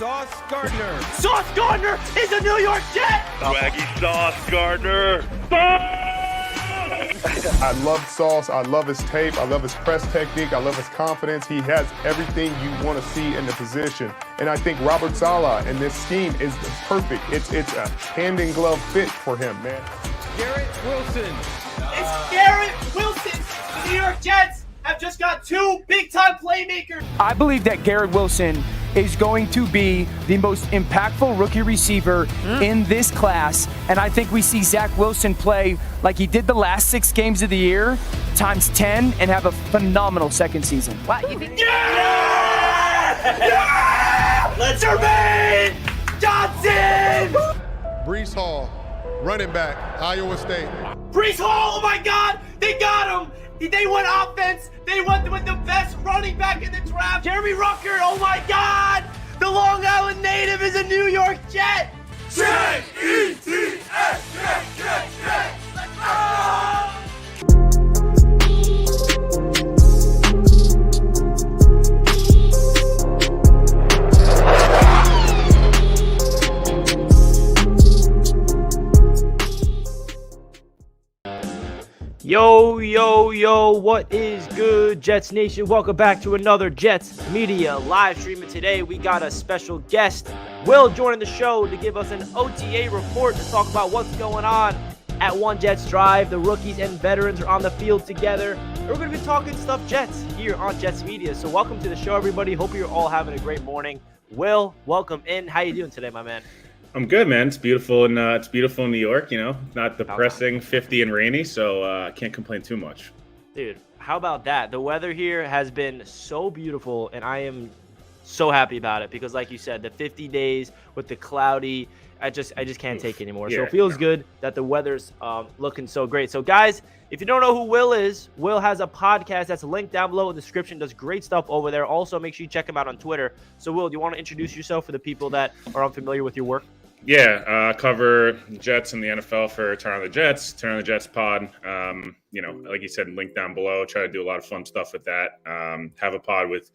Sauce Gardner. Sauce Gardner is a New York Jet. Swaggy Sauce Gardner. I love Sauce. I love his tape. I love his press technique. I love his confidence. He has everything you want to see in the position. And I think Robert Saleh and this scheme is perfect. It's a hand-in-glove fit for him, man. Garrett Wilson. It's Garrett Wilson. The New York Jets have just got two big-time playmakers. I believe that Garrett Wilson is going to be the most impactful rookie receiver in this class. And I think we see Zach Wilson play like he did the last 6 games of the year, times 10, and have a phenomenal second season. Wow, you think? Yeah! Yeah! Let's Jermaine Johnson! Breece Hall, running back, Iowa State. Breece Hall, oh my God, they got him! They went offense. They went with the best running back in the draft. Jeremy Rucker, oh my God! The Long Island native is a New York Jet! J-E-T-S, Jet. Let's go! Yo, what is good, Jets Nation? Welcome back to another Jets Media live stream. And today we got a special guest, Will, joining the show to give us an OTA report to talk about what's going on at One Jets Drive. The rookies and veterans are on the field together. And we're going to be talking stuff Jets here on Jets Media. So welcome to the show, everybody. Hope you're all having a great morning. Will, welcome in. How you doing today, my man? I'm good, man. It's beautiful, and it's beautiful in New York. You know, not depressing, 50 and rainy, so I can't complain too much. Dude, how about that? The weather here has been so beautiful, and I am so happy about it because, like you said, the 50 days with the cloudy, I just can't take it anymore. So it feels good that the weather's looking so great. So, guys, if you don't know who Will is, Will has a podcast that's linked down below in the description. Does great stuff over there. Also, make sure you check him out on Twitter. So, Will, do you want to introduce yourself for the people that are unfamiliar with your work? Yeah, cover Jets and the NFL for Turn on the Jets, Turn on the Jets pod. Like you said, link down below. Try to do a lot of fun stuff with that. Have a pod with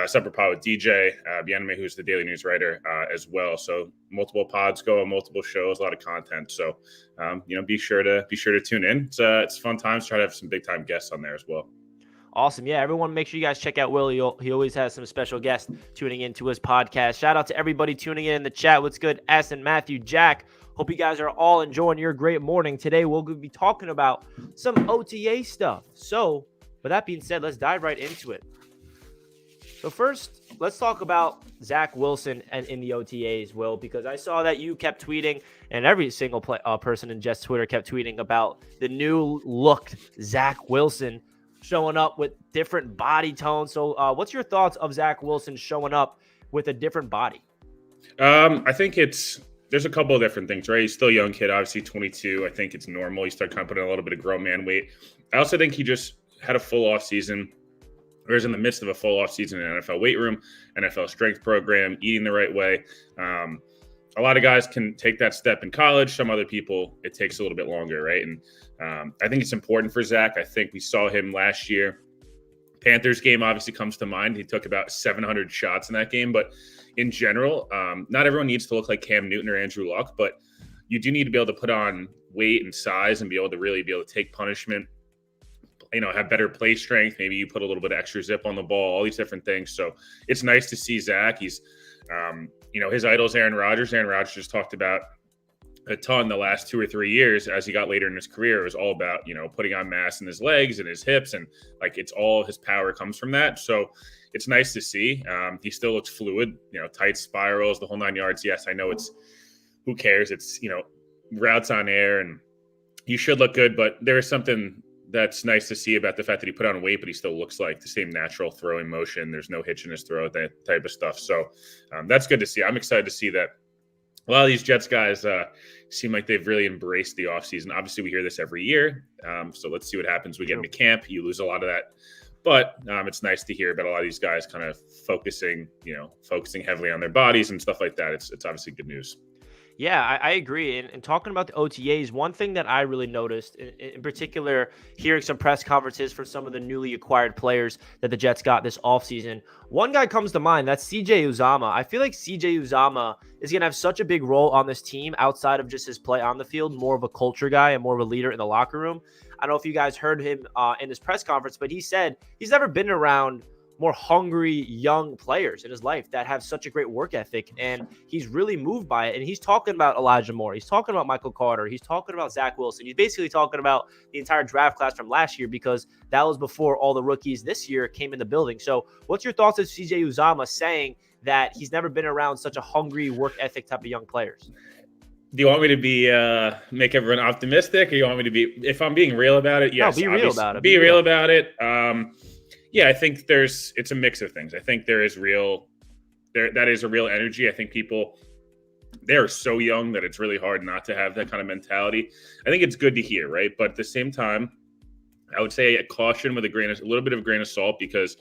separate pod with DJ Bieneme, who's the daily news writer as well. So multiple pods go on multiple shows, a lot of content. So be sure to tune in. It's fun times. Try to have some big time guests on there as well. Awesome. Yeah, everyone, make sure you guys check out Will. He always has some special guests tuning into his podcast. Shout out to everybody tuning in the chat. What's good? Aston, Matthew, Jack. Hope you guys are all enjoying your great morning. Today, we'll be talking about some OTA stuff. So, with that being said, let's dive right into it. So first, let's talk about Zach Wilson and in the OTAs, Will, because I saw that you kept tweeting, and every single person in Jets Twitter kept tweeting about the new look Zach Wilson showing up with different body tones. So what's your thoughts of Zach Wilson showing up with a different body? I think there's a couple of different things, right? He's still a young kid, obviously 22. I think it's normal. He started kind of putting a little bit of grown man weight. I also think he just had a full off season, or is in the midst of a full off season in an NFL weight room, NFL strength program, eating the right way. A lot of guys can take that step in college. Some other people, it takes a little bit longer, right? And I think it's important for Zach. I think we saw him last year. Panthers game obviously comes to mind. He took about 700 shots in that game. But in general, not everyone needs to look like Cam Newton or Andrew Luck, but you do need to be able to put on weight and size and be able to take punishment, have better play strength. Maybe you put a little bit of extra zip on the ball, all these different things. So it's nice to see Zach. He's his idol's Aaron Rodgers. Aaron Rodgers just talked about a ton the last 2 or 3 years as he got later in his career. It was all about, putting on mass in his legs and his hips, and it's all his power comes from that. So it's nice to see. He still looks fluid, tight spirals, the whole 9 yards. Yes, I know who cares? It's, routes on air, and he should look good, but there is something that's nice to see about the fact that he put on weight, but he still looks like the same natural throwing motion. There's no hitch in his throw, that type of stuff. So that's good to see. I'm excited to see that a lot of these Jets guys seem like they've really embraced the offseason. Obviously, we hear this every year. So let's see what happens. We get into camp. You lose a lot of that. But it's nice to hear about a lot of these guys kind of focusing heavily on their bodies and stuff like that. It's obviously good news. Yeah, I agree. And talking about the OTAs, one thing that I really noticed, in particular, hearing some press conferences for some of the newly acquired players that the Jets got this offseason, one guy comes to mind. That's CJ Uzama. I feel like CJ Uzama is going to have such a big role on this team outside of just his play on the field, more of a culture guy and more of a leader in the locker room. I don't know if you guys heard him in his press conference, but he said he's never been around more hungry young players in his life that have such a great work ethic, and he's really moved by it. And he's talking about Elijah Moore, he's talking about Michael Carter, he's talking about Zach Wilson, he's basically talking about the entire draft class from last year, because that was before all the rookies this year came in the building. So what's your thoughts of CJ Uzama saying that he's never been around such a hungry work ethic type of young players? Do you want me to be make everyone optimistic, or you want me to be, if I'm being real about it? Yes, no, be real about it. Be real about it. Yeah, I think it's a mix of things. I think that is a real energy. I think people, they're so young that it's really hard not to have that kind of mentality. I think it's good to hear, right? But at the same time, I would say a caution with a little bit of a grain of salt, because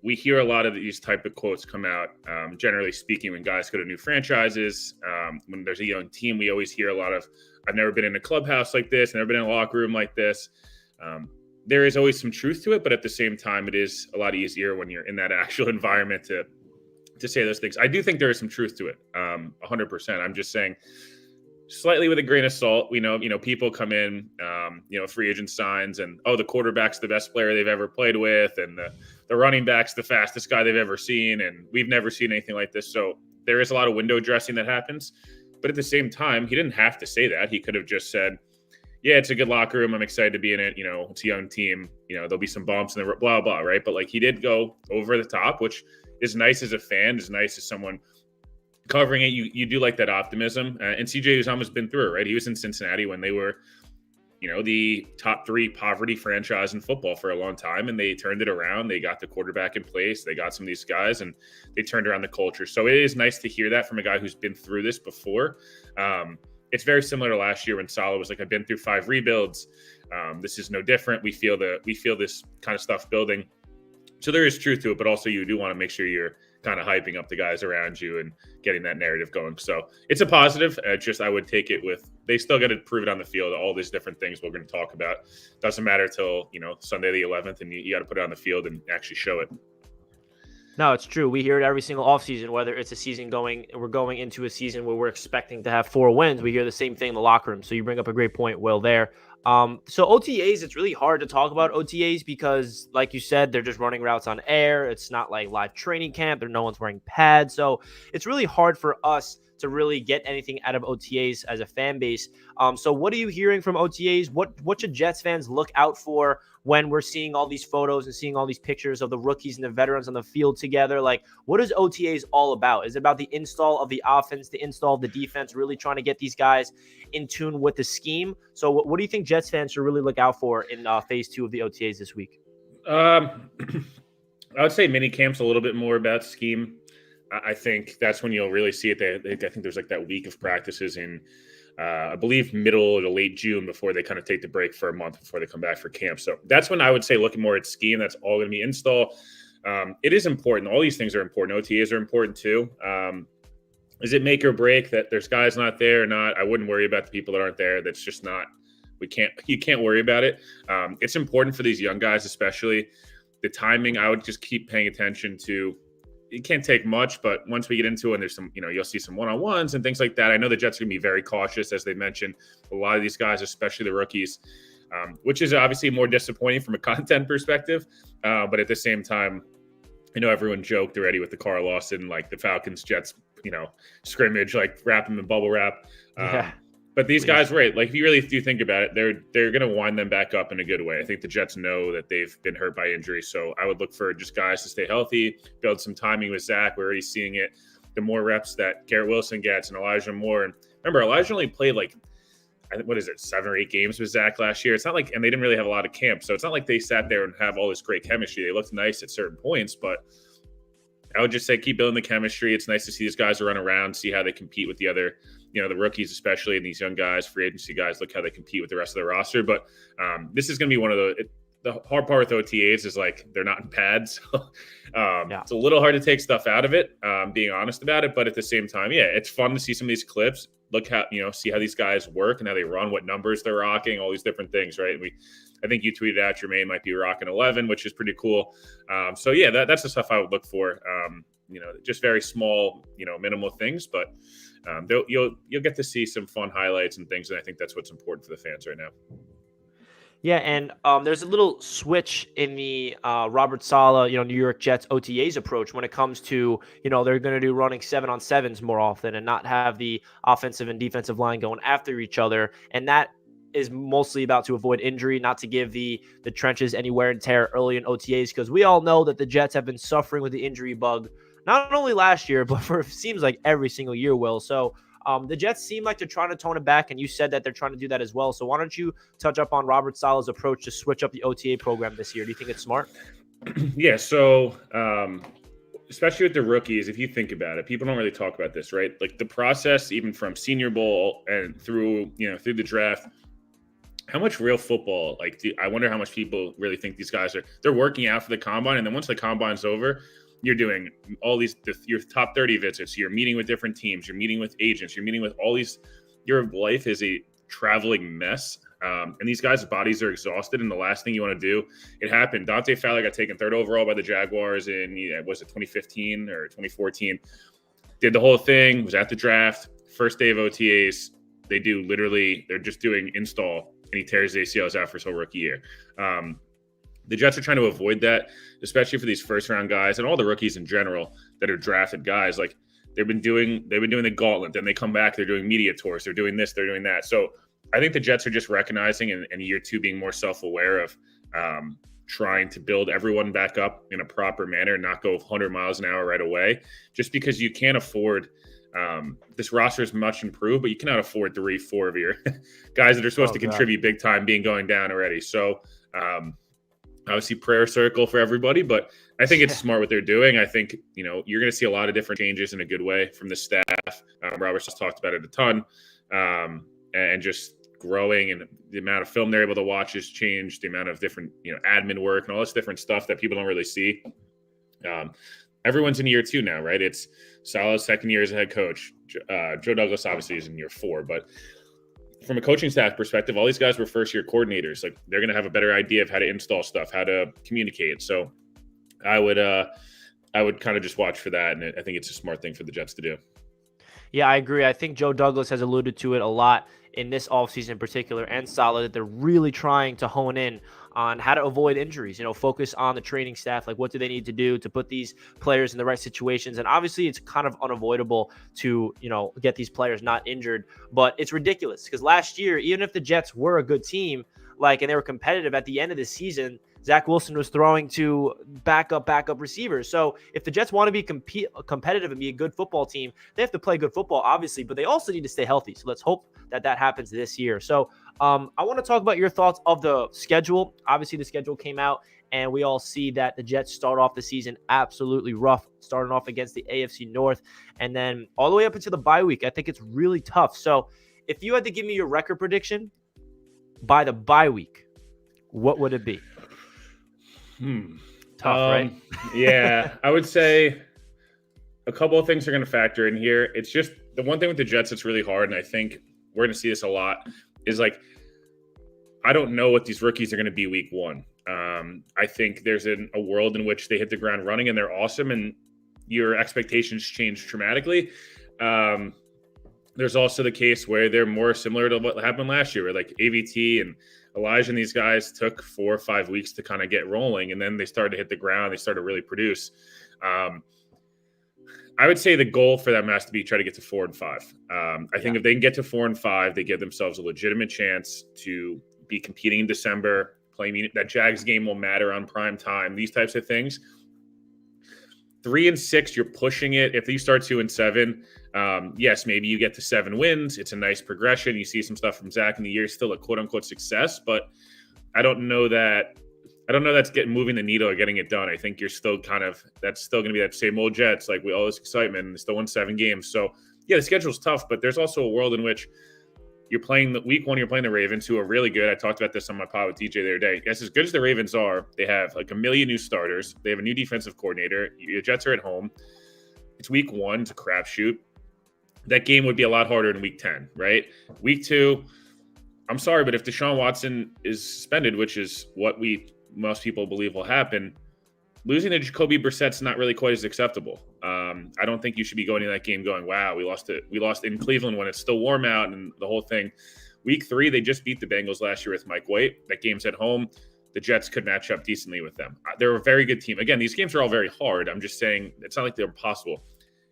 we hear a lot of these type of quotes come out, generally speaking, when guys go to new franchises. When there's a young team, we always hear a lot of, I've never been in a clubhouse like this, never been in a locker room like this. There is always some truth to it, but at the same time, it is a lot easier when you're in that actual environment to say those things. I do think there is some truth to it, 100%. I'm just saying, slightly with a grain of salt. We know, people come in, free agent signs, and the quarterback's the best player they've ever played with, and the running back's the fastest guy they've ever seen, and we've never seen anything like this. So there is a lot of window dressing that happens, but at the same time, he didn't have to say that. He could have just said, yeah, it's a good locker room, I'm excited to be in it. It's a young team. There'll be some bumps and blah, blah, right? But he did go over the top, which is nice as a fan, is nice as someone covering it. You do like that optimism. And CJ Uzama's been through it, right? He was in Cincinnati when they were, the top 3 poverty franchise in football for a long time, and they turned it around. They got the quarterback in place. They got some of these guys, and they turned around the culture. So it is nice to hear that from a guy who's been through this before. It's very similar to last year when Saleh was like, I've been through 5 rebuilds. This is no different. We feel this kind of stuff building. So there is truth to it, but also you do want to make sure you're kind of hyping up the guys around you and getting that narrative going. So it's a positive. I would take it with, they still got to prove it on the field. All these different things we're going to talk about. Doesn't matter till, Sunday the 11th, and you got to put it on the field and actually show it. No, it's true. We hear it every single offseason, whether it's we're going into a season where we're expecting to have 4 wins. We hear the same thing in the locker room. So you bring up a great point, Will, there. So OTAs, it's really hard to talk about OTAs because, like you said, they're just running routes on air. It's not like live training camp. No one's wearing pads. So it's really hard for us to really get anything out of OTAs as a fan base. So what are you hearing from OTAs? What should Jets fans look out for when we're seeing all these photos and seeing all these pictures of the rookies and the veterans on the field together? Like, what is OTAs all about? Is it about the install of the offense, the install of the defense, really trying to get these guys in tune with the scheme? So what do you think Jets fans should really look out for in phase 2 of the OTAs this week? I would say mini camp's a little bit more about scheme. I think that's when you'll really see it. I think there's like that week of practices in, I believe, middle to late June before they kind of take the break for a month before they come back for camp. So that's when I would say looking more at scheme. That's all going to be install. It is important. All these things are important. OTAs are important too. Is it make or break that there's guys not there or not? I wouldn't worry about the people that aren't there. That's just not. You can't worry about it. It's important for these young guys, especially the timing. I would just keep paying attention to. It can't take much, but once we get into it, and there's some, you'll see some one-on-ones and things like that. I know the Jets are going to be very cautious, as they mentioned. A lot of these guys, especially the rookies, which is obviously more disappointing from a content perspective. But at the same time, everyone joked already with the Carl Lawson, like the Falcons-Jets, scrimmage, like wrap them in bubble wrap. Yeah. But these guys, right, like if you really do think about it, they're going to wind them back up in a good way. I think the Jets know that they've been hurt by injury, so I would look for just guys to stay healthy, build some timing with Zach. We're already seeing it. The more reps that Garrett Wilson gets and Elijah Moore. And remember, Elijah only played 7 or 8 games with Zach last year. It's not like, and they didn't really have a lot of camp, so it's not like they sat there and have all this great chemistry. They looked nice at certain points, but I would just say keep building the chemistry. It's nice to see these guys run around, see how they compete with the other, the rookies, especially, and these young guys, free agency guys, look how they compete with the rest of the roster. But this is going to be one of the the hard part with OTAs is like they're not in pads. Yeah. It's a little hard to take stuff out of it, being honest about it. But at the same time, yeah, it's fun to see some of these clips. Look how, see how these guys work and how they run, what numbers they're rocking, all these different things, right? I think you tweeted out Jermaine might be rocking 11, which is pretty cool. So yeah, that's the stuff I would look for. Just very small, minimal things, but you'll get to see some fun highlights and things. And I think that's what's important for the fans right now. Yeah, and there's a little switch in the Robert Saleh, New York Jets OTAs approach when it comes to, they're going to do running 7-on-7s more often and not have the offensive and defensive line going after each other. And that is mostly about to avoid injury, not to give the trenches any wear and tear early in OTAs, because we all know that the Jets have been suffering with the injury bug, not only last year, but for it seems like every single year, Will. So the Jets seem like they're trying to tone it back, and you said that they're trying to do that as well. So why don't you touch up on Robert Saleh's approach to switch up the OTA program this year? Do you think it's smart? Yeah, so especially with the rookies, if you think about it, people don't really talk about this, right? Like the process, even from Senior Bowl and through the draft, how much real football, I wonder how much people really think these guys they're working out for the combine, and then once the combine's over, you're doing all your top 30 visits. You're meeting with different teams. You're meeting with agents. You're meeting with all these. Your life is a traveling mess. And these guys' bodies are exhausted. And the last thing you want to do, it happened. Dante Fowler got taken 3rd overall by the Jaguars in, was it 2015 or 2014? Did the whole thing, was at the draft, first day of OTAs. They're just doing install, and he tears his ACLs out for his whole rookie year. The Jets are trying to avoid that, especially for these first-round guys and all the rookies in general that are drafted guys. Like they've been doing the gauntlet. Then they come back, they're doing media tours, they're doing this, they're doing that. So I think the Jets are just recognizing and year 2 being more self-aware of trying to build everyone back up in a proper manner and not go 100 miles an hour right away. Just because you can't afford this roster is much improved, but you cannot afford 3-4 of your guys that are supposed to contribute big time going down already. So obviously prayer circle for everybody, but I think it's smart what they're doing. I think, you're going to see a lot of different changes in a good way from the staff. Robert's just talked about it a ton, and just growing, and the amount of film they're able to watch has changed, the amount of different, admin work and all this different stuff that people don't really see. Everyone's in year 2 now, right? It's Saleh's 2nd year as a head coach. Joe Douglas obviously is in year 4, but from a coaching staff perspective, all these guys were first-year coordinators. Like they're going to have a better idea of how to install stuff, how to communicate. So I would kind of just watch for that, and I think it's a smart thing for the Jets to do. Yeah, I agree. I think Joe Douglas has alluded to it a lot in this offseason in particular, and Saleh, that they're really trying to hone in on how to avoid injuries, focus on the training staff. Like, what do they need to do to put these players in the right situations? And obviously it's kind of unavoidable to, get these players not injured, but it's ridiculous because last year, even if the Jets were a good team, and they were competitive at the end of the season, Zach Wilson was throwing to backup receivers. So if the Jets want to be competitive and be a good football team, they have to play good football, obviously, but they also need to stay healthy. So let's hope that happens this year. So I want to talk about your thoughts of the schedule. Obviously, the schedule came out, and we all see that the Jets start off the season absolutely rough, starting off against the AFC North, and then all the way up into the bye week. I think it's really tough. So if you had to give me your record prediction by the bye week, what would it be? Tough, right? Yeah, I would say a couple of things are going to factor in here. It's just the one thing with the Jets that's really hard, and I think we're going to see this a lot, is I don't know what these rookies are going to be week 1. I think there's a world in which they hit the ground running and they're awesome, and your expectations change dramatically. There's also the case where they're more similar to what happened last year, where AVT and Elijah and these guys took 4 or 5 weeks to kind of get rolling, and then they started to hit the ground. They started to really produce. I would say the goal for them has to be try to get to 4 and 5. I think if they can get to 4 and 5, they give themselves a legitimate chance to be competing in December, playing that Jags game will matter on prime time, these types of things. 3 and 6, you're pushing it. If you start 2 and 7, yes, maybe you get to 7 wins. It's a nice progression. You see some stuff from Zach in the year, still a quote unquote success, but I don't know that's moving the needle or getting it done. I think you're still that's still going to be that same old Jets, all this excitement, and they still won 7 games. So yeah, the schedule's tough, but there's also a world in which You're playing week 1. You're playing the Ravens, who are really good. I talked about this on my pod with DJ the other day. Guess as good as the Ravens are, they have like a million new starters. They have a new defensive coordinator. The Jets are at home. It's week 1. It's a crapshoot. That game would be a lot harder in week 10, right? Week 2, I'm sorry, but if Deshaun Watson is suspended, which is what most people believe will happen, losing to Jacoby Brissett's not really quite as acceptable. I don't think you should be going into that game going, wow, we lost in Cleveland when it's still warm out and the whole thing. Week 3, they just beat the Bengals last year with Mike White. That game's at home. The Jets could match up decently with them. They're a very good team. Again, these games are all very hard. I'm just saying it's not like they're impossible.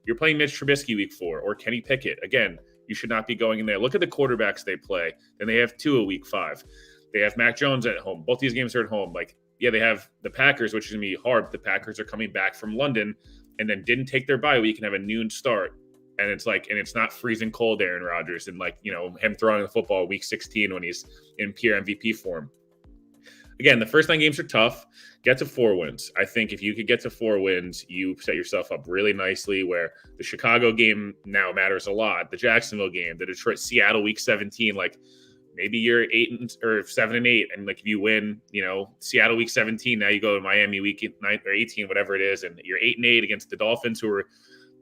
You're playing Mitch Trubisky week 4 or Kenny Pickett. Again, you should not be going in there. Look at the quarterbacks they play. Then they have Tua week 5. They have Mac Jones at home. Both these games are at home. Like, yeah, they have the Packers, which is going to be hard. But the Packers are coming back from London and then didn't take their bye week and have a noon start. And it's not freezing cold Aaron Rodgers and him throwing the football week 16 when he's in pure MVP form. Again, the first 9 games are tough. Get to 4 wins. I think if you could get to 4 wins, you set yourself up really nicely where the Chicago game now matters a lot. The Jacksonville game, the Seattle week 17, maybe you're 7-8. And if you win, Seattle week 17, now you go to Miami week 9 or 18, whatever it is. And you're 8-8 against the Dolphins who are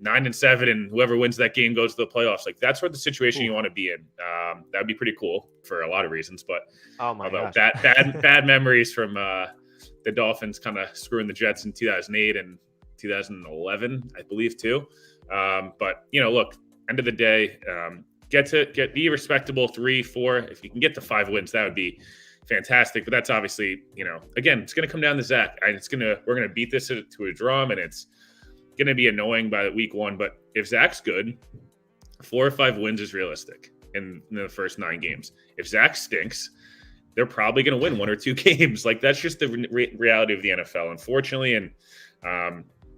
9-7, and whoever wins that game goes to the playoffs. That's what the situation you want to be in. That would be pretty cool for a lot of reasons. But bad memories from the Dolphins kind of screwing the Jets in 2008 and 2011, I believe too. But look, end of the day, be respectable 3-4. If you can get to 5 wins, that would be fantastic. But that's obviously, again, it's going to come down to Zach. We're going to beat this to a drum, and it's going to be annoying by week 1, but if Zach's good, 4 or 5 wins is realistic in the first 9 games. If Zach stinks, they're probably going to win 1 or 2 games. That's just the reality of the NFL, unfortunately. And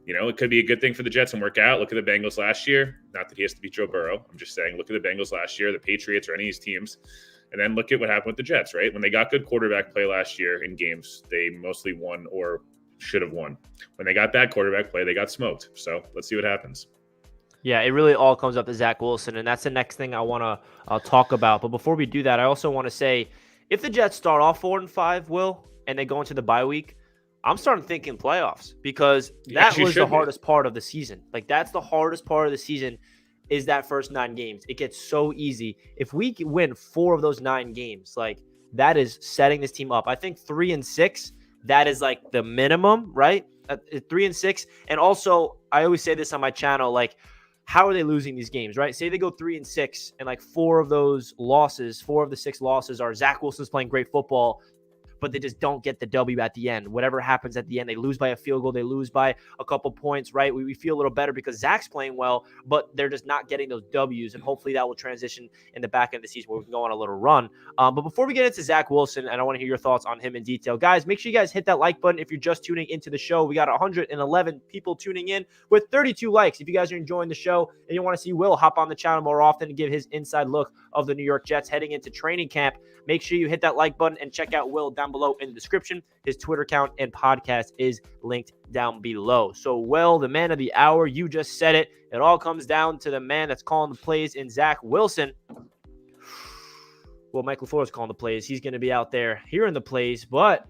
it could be a good thing for the Jets and work out. Look at the Bengals last year. Not that he has to beat Joe Burrow. I'm just saying, look at the Bengals last year, the Patriots, or any of these teams, and then look at what happened with the Jets. Right when they got good quarterback play last year in games, they mostly won or should have won. When they got bad quarterback play, they got smoked. So let's see what happens. Yeah, it really all comes up to Zach Wilson, and that's the next thing I want to talk about. But before we do that, I also want to say, if the Jets start off 4-5, Will, and they go into the bye week, I'm starting thinking playoffs, because that was the hardest part of the season. That's the hardest part of the season, is that first 9 games. It gets so easy. If we win 4 of those 9 games, that is setting this team up. I think 3-6, that is the minimum, right? 3-6. And also, I always say this on my channel, how are they losing these games, right? Say they go 3-6 and 4 of the 6 losses are Zach Wilson's playing great football, but they just don't get the W at the end. Whatever happens at the end, they lose by a field goal, they lose by a couple points, right? We feel a little better because Zach's playing well, but they're just not getting those W's, and hopefully that will transition in the back end of the season where we can go on a little run. But before we get into Zach Wilson, and I want to hear your thoughts on him in detail, guys, make sure you guys hit that like button if you're just tuning into the show. We got 111 people tuning in with 32 likes. If you guys are enjoying the show and you want to see Will hop on the channel more often and give his inside look of the New York Jets heading into training camp, make sure you hit that like button and check out Will down below in the description. His Twitter account and podcast is linked down below. So, Will, the man of the hour, you just said it. It all comes down to the man that's calling the plays in Zach Wilson. Well, Mike LaFleur is calling the plays. He's going to be out there hearing the plays. But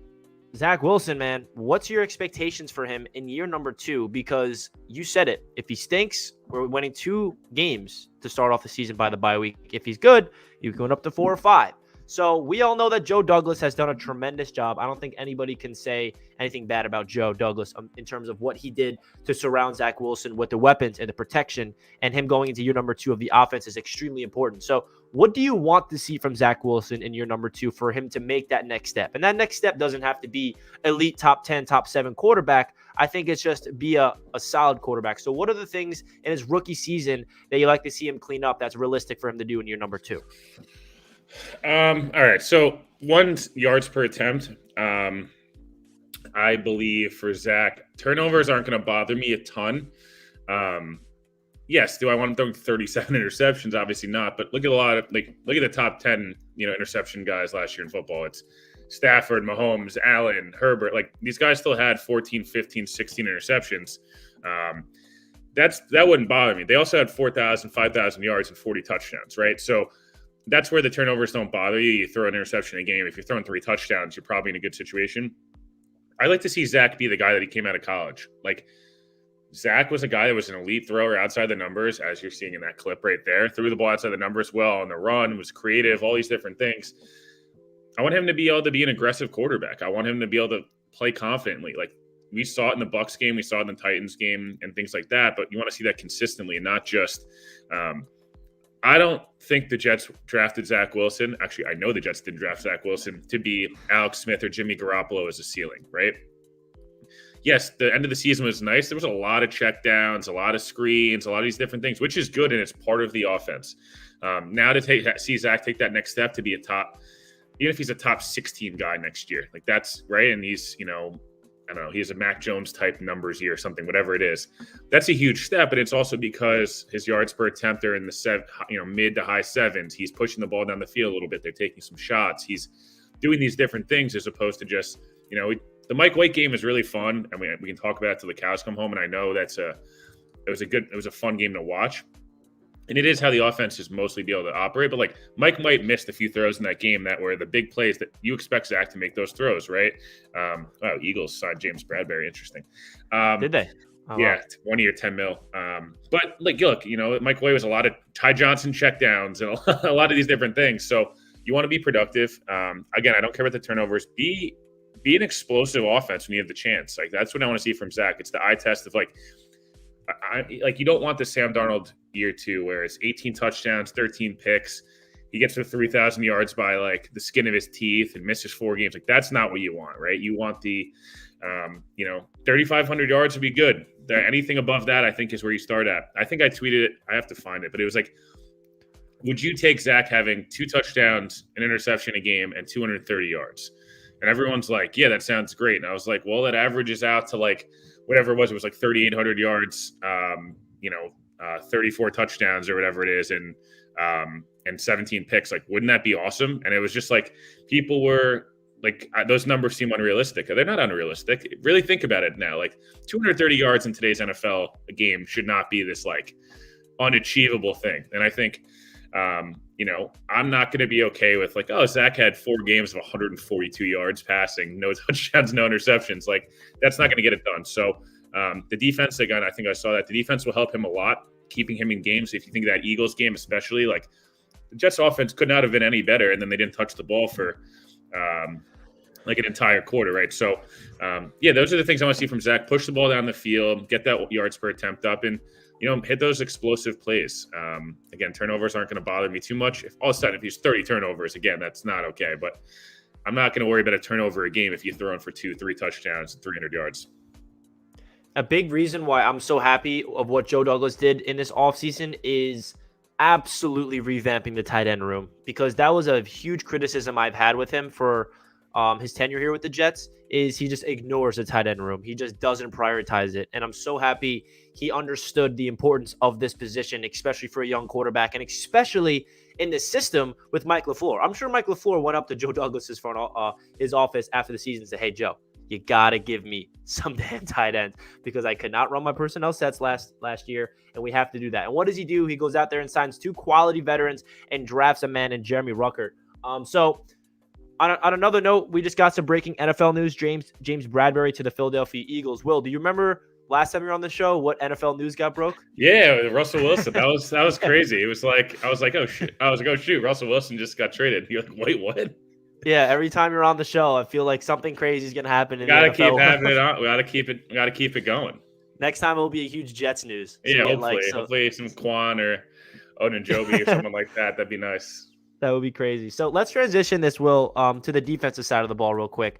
Zach Wilson, man, what's your expectations for him in year number 2? Because you said it. If he stinks, we're winning 2 games to start off the season by the bye week. If he's good, you're going up to 4 or 5. So we all know that Joe Douglas has done a tremendous job. I don't think anybody can say anything bad about Joe Douglas in terms of what he did to surround Zach Wilson with the weapons and the protection, and him going into year number 2 of the offense is extremely important. So what do you want to see from Zach Wilson in year number 2 for him to make that next step? And that next step doesn't have to be elite top 10, top 7 quarterback. I think it's just be a solid quarterback. So what are the things in his rookie season that you like to see him clean up that's realistic for him to do in year number 2? All right. So 1 yards per attempt. I believe for Zach, turnovers aren't going to bother me a ton. Yes. Do I want him throwing 37 interceptions? Obviously not. But look at look at the top 10, interception guys last year in football. It's Stafford, Mahomes, Allen, Herbert. These guys still had 14, 15, 16 interceptions. That wouldn't bother me. They also had 4,000, 5,000 yards and 40 touchdowns, right? So that's where the turnovers don't bother you. You throw an interception a game. If you're throwing 3 touchdowns, you're probably in a good situation. I like to see Zach be the guy that he came out of college. Like, Zach was a guy that was an elite thrower outside the numbers, as you're seeing in that clip right there. Threw the ball outside the numbers well on the run, was creative, all these different things. I want him to be able to be an aggressive quarterback. I want him to be able to play confidently. Like, we saw it in the Bucs game, we saw it in the Titans game, and things like that. But you want to see that consistently, and not just. I don't think the Jets drafted Zach Wilson. Actually, I know the Jets didn't draft Zach Wilson to be Alex Smith or Jimmy Garoppolo as a ceiling, right? Yes, the end of the season was nice. There was a lot of checkdowns, a lot of screens, a lot of these different things, which is good, and it's part of the offense. Now to see Zach take that next step to be a top, even if he's a top 16 guy next year, like that's right. And he's, I don't know, he has a Mac Jones type numbers year or something, whatever it is. That's a huge step, but it's also because his yards per attempt are in the mid to high 7s. He's pushing the ball down the field a little bit. They're taking some shots. He's doing these different things as opposed to just, the Mike White game is really fun, and we can talk about it till the cows come home. And I know it was a fun game to watch. And it is how the offense is mostly be able to operate. But like Mike White missed a few throws in that game that were the big plays that you expect Zach to make those throws, right? Eagles signed James Bradbury. Interesting. Did they? Oh, yeah, wow. 1 year, $10 million. But like, look, Mike White was a lot of Ty Johnson checkdowns and a lot of these different things. So you want to be productive. Again, I don't care about the turnovers. Be an explosive offense when you have the chance. Like that's what I want to see from Zach. It's the eye test of like you don't want the Sam Darnold year 2 where it's 18 touchdowns, 13 picks. He gets to 3,000 yards by like the skin of his teeth and misses 4 games. Like that's not what you want, right? You want the, 3,500 yards would be good. Anything above that, I think, is where you start at. I think I tweeted it. I have to find it, but it was like, would you take Zach having 2 touchdowns, an interception a game, and 230 yards? And everyone's like, yeah, that sounds great. And I was like, well, that averages out to like whatever it was like 3,800 yards, 34 touchdowns or whatever it is, and 17 picks. Like, wouldn't that be awesome? And it was just like people were like, those numbers seem unrealistic. They're not unrealistic. Really think about it now. Like 230 yards in today's NFL game should not be this like unachievable thing. And I think, I'm not going to be okay with like, oh, Zach had 4 games of 142 yards passing, no touchdowns, no interceptions. Like that's not going to get it done. So the defense, again, I think I saw that the defense will help him a lot, keeping him in games. If you think of that Eagles game, especially, like the Jets offense could not have been any better. And then they didn't touch the ball for like an entire quarter. Right. So those are the things I want to see from Zach. Push the ball down the field, get that yards per attempt up, and hit those explosive plays. Again, turnovers aren't going to bother me too much. If all of a sudden, if he's 30 turnovers, again, that's not okay. But I'm not going to worry about a turnover a game if you're throwing for 2-3 touchdowns and 300 yards. A big reason why I'm so happy of what Joe Douglas did in this offseason is absolutely revamping the tight end room, because that was a huge criticism I've had with him for his tenure here with the Jets, is he just ignores the tight end room. He just doesn't prioritize it. And I'm so happy he understood the importance of this position, especially for a young quarterback, and especially in this system with Mike LaFleur. I'm sure Mike LaFleur went up to Joe Douglas's his office after the season and said, hey, Joe, you got to give me some damn tight ends, because I could not run my personnel sets last year, and we have to do that. And what does he do? He goes out there and signs 2 quality veterans and drafts a man in Jeremy Ruckert. So on another note, we just got some breaking NFL news. James Bradbury to the Philadelphia Eagles. Will, do you remember last time you were on the show what NFL news got broke? Yeah, Russell Wilson. That was crazy. It was like I was like, oh shoot, Russell Wilson just got traded. You're like, wait, what? Yeah, every time you're on the show, I feel like something crazy is gonna happen. We gotta keep having it on. We gotta keep it going. Next time it'll be a huge Jets news. So yeah, hopefully some Quan or Odenjobi or someone like that. That'd be nice. That would be crazy. So let's transition this, Will, to the defensive side of the ball real quick.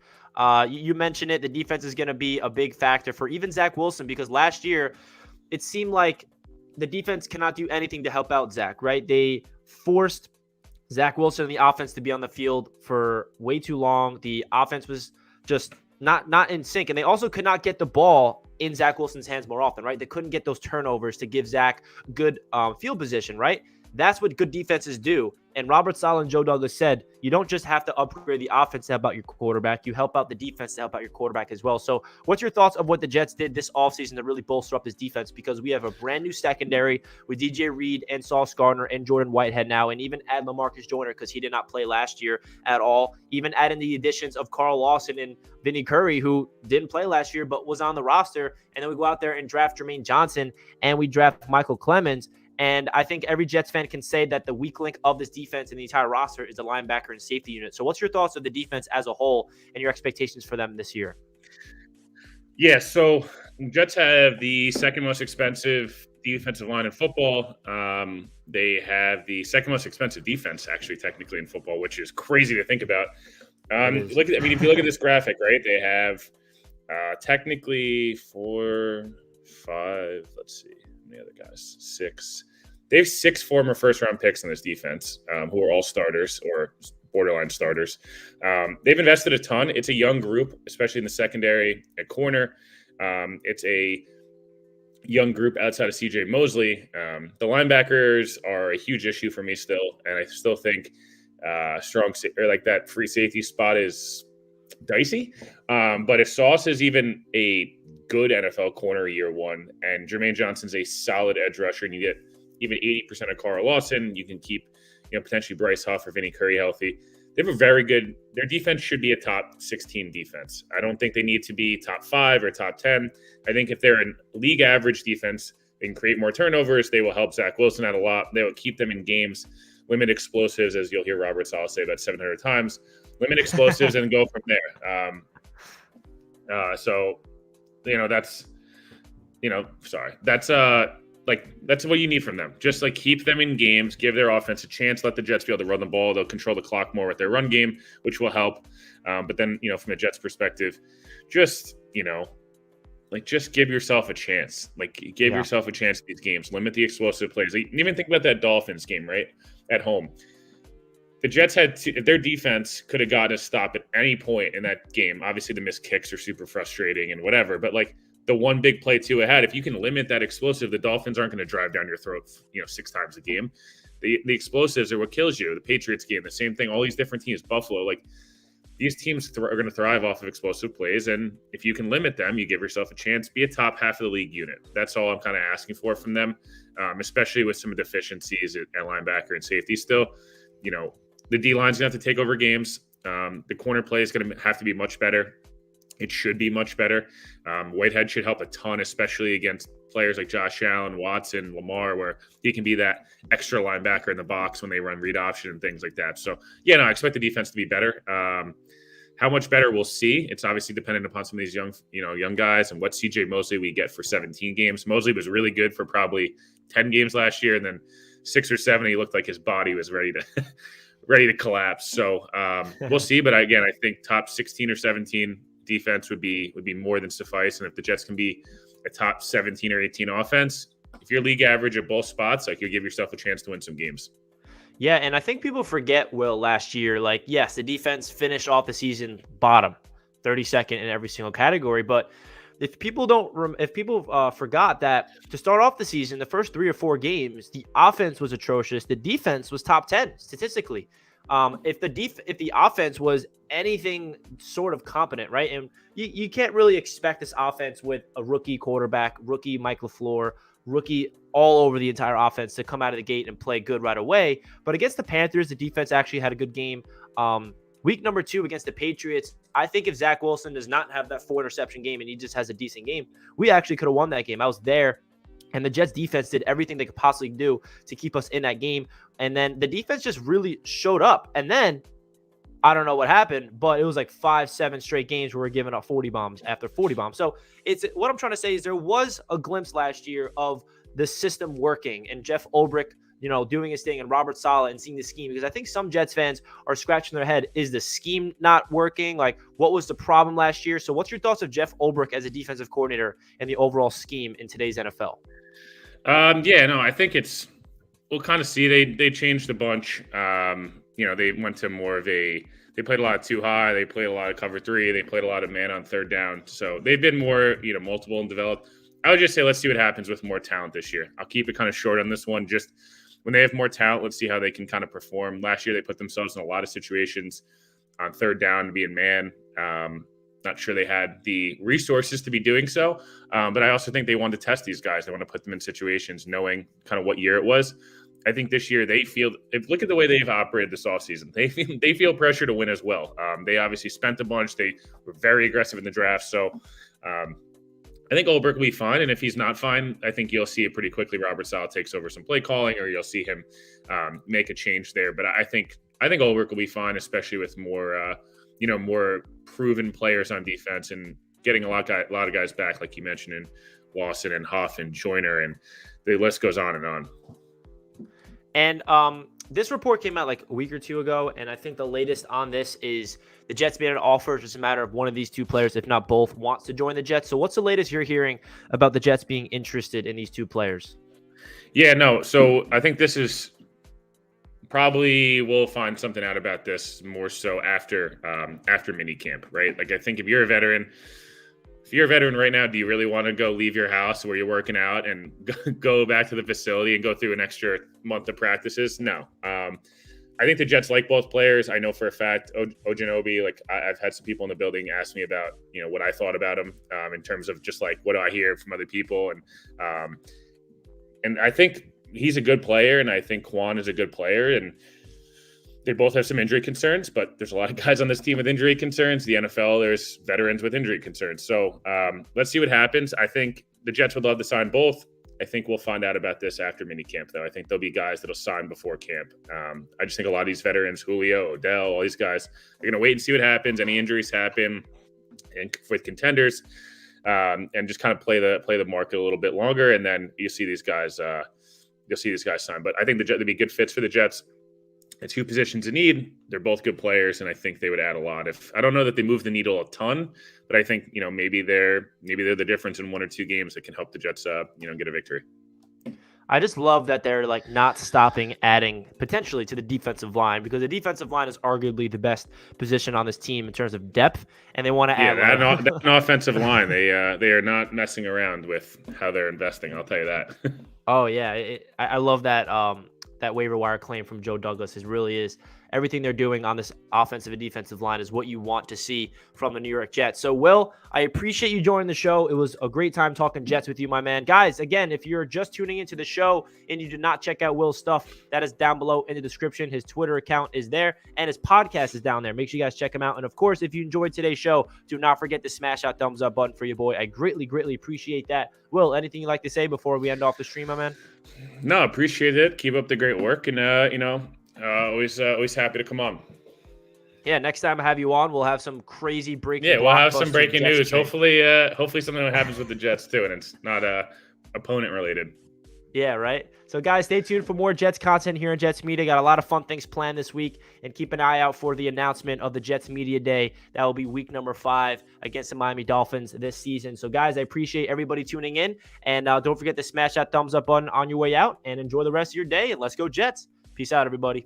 You mentioned it. The defense is going to be a big factor for even Zach Wilson, because last year it seemed like the defense cannot do anything to help out Zach, right? They forced Zach Wilson and the offense to be on the field for way too long. The offense was just not in sync, and they also could not get the ball in Zach Wilson's hands more often, right? They couldn't get those turnovers to give Zach good field position, right? That's what good defenses do. And Robert Saleh and Joe Douglas said, you don't just have to upgrade the offense to help out your quarterback. You help out the defense to help out your quarterback as well. So what's your thoughts of what the Jets did this offseason to really bolster up this defense? Because we have a brand new secondary with DJ Reed and Sauce Gardner and Jordan Whitehead now, and even add LaMarcus Joyner because he did not play last year at all. Even add in the additions of Carl Lawson and Vinny Curry, who didn't play last year but was on the roster. And then we go out there and draft Jermaine Johnson, and we draft Michael Clemens. And I think every Jets fan can say that the weak link of this defense and the entire roster is the linebacker and safety unit. So what's your thoughts of the defense as a whole and your expectations for them this year? Yeah, so Jets have the second most expensive defensive line in football. They have the second most expensive defense, actually, technically in football, which is crazy to think about. If you look at this graphic, right, they have technically 4, 5, let's see, how many other guys? 6. They have 6 former first-round picks in this defense who are all starters or borderline starters. They've invested a ton. It's a young group, especially in the secondary at corner. It's a young group outside of CJ Mosley. The linebackers are a huge issue for me still, and I still think that free safety spot is dicey. But if Sauce is even a good NFL corner year one, and Jermaine Johnson's a solid edge rusher, and you get even 80% of Carl Lawson, you can keep, potentially Breece Hall or Vinny Curry healthy. They have their defense should be a top 16 defense. I don't think they need to be top 5 or top 10. I think if they're a league average defense, they can create more turnovers. They will help Zach Wilson out a lot. They will keep them in games, limit explosives, as you'll hear Robert Saleh say about 700 times, limit explosives and go from there. That's what you need from them. Just keep them in games, give their offense a chance, let the Jets be able to run the ball. They'll control the clock more with their run game, which will help. But then, from a Jets perspective, just give yourself a chance. Give yourself a chance in these games. Limit the explosive plays. Even think about that Dolphins game, right? At home. The Jets their defense could have gotten a stop at any point in that game. Obviously, the missed kicks are super frustrating and whatever, but the one big play Tua had, if you can limit that explosive, the Dolphins aren't going to drive down your throat, 6 times a game. The explosives are what kills you. The Patriots game, the same thing. All these different teams, Buffalo, these teams are going to thrive off of explosive plays, and if you can limit them, you give yourself a chance. Be a top half of the league unit. That's all I'm kind of asking for from them, especially with some deficiencies at linebacker and safety still. The D-line's going to have to take over games. The corner play is going to have to be much better. It should be much better. Whitehead should help a ton, especially against players like Josh Allen, Watson, Lamar, where he can be that extra linebacker in the box when they run read option and things like that. So, I expect the defense to be better. How much better we'll see. It's obviously dependent upon some of these young guys and what CJ Mosley we get for 17 games. Mosley was really good for probably 10 games last year, and then 6 or 7, he looked like his body was ready to collapse. So we'll see. But again, I think top 16 or 17 defense would be more than suffice. And if the Jets can be a top 17 or 18 offense, if you're league average at both spots, you'll give yourself a chance to win some games. Yeah, and I think people forget, Will, last year, yes, the defense finished off the season bottom, 32nd in every single category. But if people forgot that to start off the season, the first 3 or 4 games, the offense was atrocious. The defense was top 10 statistically. If the offense was anything sort of competent, right? And you can't really expect this offense with a rookie quarterback, rookie Mike LaFleur, rookie all over the entire offense to come out of the gate and play good right away. But against the Panthers, the defense actually had a good game. Week number 2 against the Patriots, I think if Zach Wilson does not have that 4 interception game and he just has a decent game, we actually could have won that game. I was there. And the Jets defense did everything they could possibly do to keep us in that game. And then the defense just really showed up. And then I don't know what happened, but it was 5-7 straight games where we're giving up 40 bombs after 40 bombs. So it's what I'm trying to say is there was a glimpse last year of the system working and Jeff Ulbrich, doing his thing, and Robert Saleh and seeing the scheme, because I think some Jets fans are scratching their head. Is the scheme not working? What was the problem last year? So what's your thoughts of Jeff Ulbrich as a defensive coordinator and the overall scheme in today's NFL? I think we'll kind of see they changed a bunch. They went to more of they played a lot of too high. They played a lot of cover 3. They played a lot of man on third down. So they've been more, multiple and developed. I would just say, let's see what happens with more talent this year. I'll keep it kind of short on this one. Just when they have more talent, let's see how they can kind of perform. Last year, they put themselves in a lot of situations on third down, being man. Not sure they had the resources to be doing so, but I also think they wanted to test these guys. They want to put them in situations knowing kind of what year it was. I think this year they feel – look at the way they've operated this offseason. They feel pressure to win as well. They obviously spent a bunch. They were very aggressive in the draft. So I think Ulbrich will be fine, and if he's not fine, I think you'll see it pretty quickly. Robert Saleh takes over some play calling, or you'll see him make a change there. But I think Ulbrich will be fine, especially with more more proven players on defense and getting a lot of guys back, like you mentioned, in Lawson and Huff and Joyner, and the list goes on and on. And this report came out like a week or two ago, and I think the latest on this is the Jets made an offer. It's just a matter of one of these two players, if not both, wants to join the Jets. So what's the latest you're hearing about the Jets being interested in these two players? Yeah, no. So I think this is probably we'll find something out about this more so after minicamp, right? Like I think if you're a veteran right now, do you really want to go leave your house where you're working out and go back to the facility and go through an extra month of practices? No. I think the Jets like both players. I know for a fact, Ojanobi, like I've had some people in the building ask me about, what I thought about him in terms of just like, what do I hear from other people? And I think he's a good player, and I think Quan is a good player, and they both have some injury concerns, but there's a lot of guys on this team with injury concerns. The NFL, there's veterans with injury concerns. So let's see what happens. I think the Jets would love to sign both. I think we'll find out about this after minicamp, though. I think there'll be guys that'll sign before camp. I just think a lot of these veterans, Julio, Odell, all these guys, are going to wait and see what happens. Any injuries happen and with contenders, and just kind of play the market a little bit longer, and then you see these guys. You'll see these guys sign. But I think they'd be good fits for the Jets. At two positions in need, they're both good players, and I think they would add a lot. I don't know that they move the needle a ton, but I think maybe they're the difference in one or two games that can help the Jets get a victory. I just love that they're like not stopping adding potentially to the defensive line, because the defensive line is arguably the best position on this team in terms of depth, and they want to add. Yeah, that offensive line, they are not messing around with how they're investing. I'll tell you that. Oh yeah, I love that that waiver wire claim from Joe Douglas. It really is everything they're doing on this offensive and defensive line is what you want to see from the New York Jets. So, Will, I appreciate you joining the show. It was a great time talking Jets with you, my man. Guys, again, if you're just tuning into the show and you did not check out Will's stuff, that is down below in the description. His Twitter account is there, and his podcast is down there. Make sure you guys check him out. And, of course, if you enjoyed today's show, do not forget to smash that thumbs up button for your boy. I greatly, greatly appreciate that. Will, anything you'd like to say before we end off the stream, my man? No, appreciate it. Keep up the great work, and, always happy to come on. Yeah, next time I have you on, we'll have some crazy breaking. Yeah, we'll have some breaking news. Hopefully something happens with the Jets too, and it's not opponent related. Yeah, right. So, guys, stay tuned for more Jets content here on Jets Media. Got a lot of fun things planned this week, and keep an eye out for the announcement of the Jets Media Day. That will be week number 5 against the Miami Dolphins this season. So, guys, I appreciate everybody tuning in, and don't forget to smash that thumbs up button on your way out, and enjoy the rest of your day. And let's go Jets. Peace out, everybody.